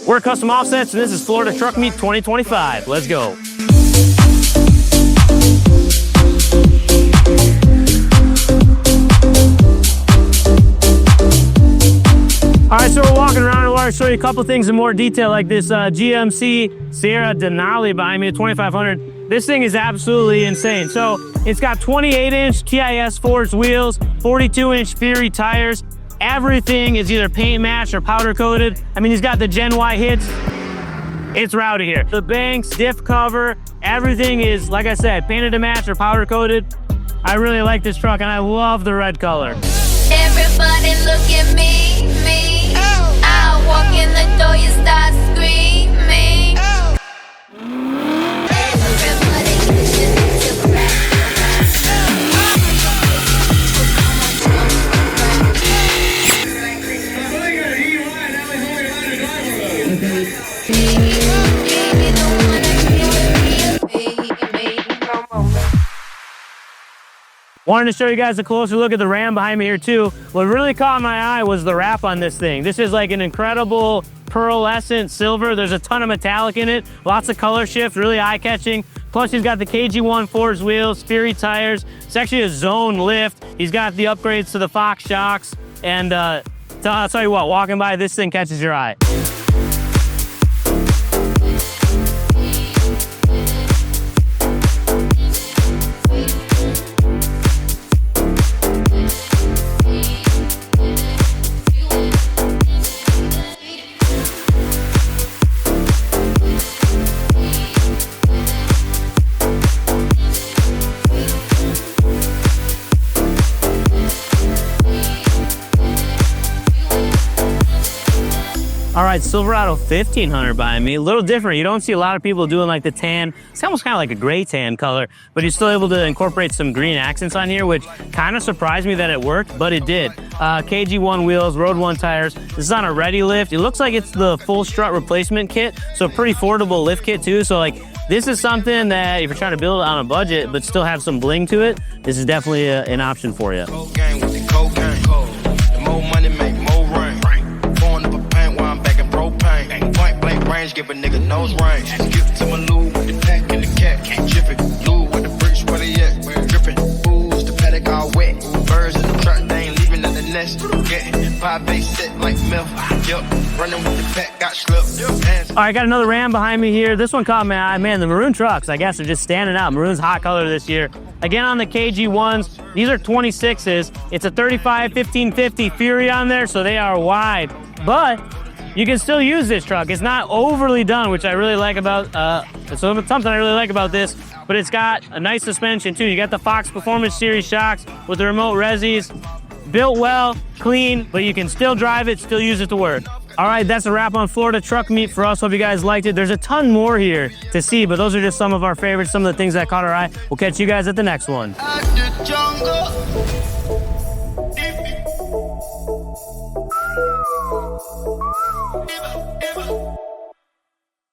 We're Custom Offsets, and this is Florida Truck Meet 2025. Let's go. All right, so we're walking around and I want to show you a couple things in more detail, like this GMC Sierra Denali behind me, 2500. This thing is absolutely insane. So it's got 28-inch TIS forged wheels, 42-inch Fury tires. Everything is either paint matched or powder coated. I mean, he's got the Gen Y hits. It's rowdy here. The banks, diff cover, everything is, like I said, painted to match or powder coated. I really like this truck and I love the red color. Everybody look at me, me. I walk in the door, you start screaming. Wanted to show you guys a closer look at the Ram behind me here too. What really caught my eye was the wrap on this thing. This is like an incredible pearlescent silver. There's a ton of metallic in it, lots of color shift, really eye-catching. Plus he's got the KG1 forged wheels, Fury tires. It's actually a zone lift. He's got the upgrades to the Fox shocks. And I'll tell you what, walking by, this thing catches your eye. All right, Silverado 1500 behind me. A little different. You don't see a lot of people doing like the tan. It's almost kind of like a gray tan color, but you're still able to incorporate some green accents on here, which kind of surprised me that it worked, but it did. KG1 wheels, Road 1 tires. This is on a ready lift. It looks like it's the full strut replacement kit, so a pretty affordable lift kit too. So like, this is something that if you're trying to build it on a budget, but still have some bling to it, this is definitely an option for you. Give a nigga nose range. Skip to my loo with the tank and the cat. Can't chip it. Lou with the bricks, where they at? Dripping. Fools, the paddock all wet. Birds in the truck, they ain't leaving at the nest. Getting 5 base set like milk. Yup. Running with the pack, got slipped. All right, got another Ram behind me here. This one caught my eye. Man, the maroon trucks, I guess, are just standing out. Maroon's hot color this year. Again, on the KG1s, these are 26s. It's a 35 1550 Fury on there, so they are wide. But you can still use this truck. It's not overly done, which I really like about, something I really like about this, but it's got a nice suspension too. You got the Fox Performance Series shocks with the remote resis. Built well, clean, but you can still drive it, still use it to work. All right, that's a wrap on Florida Truck Meet for us. Hope you guys liked it. There's a ton more here to see, but those are just some of our favorites, some of the things that caught our eye. We'll catch you guys at the next one. Never.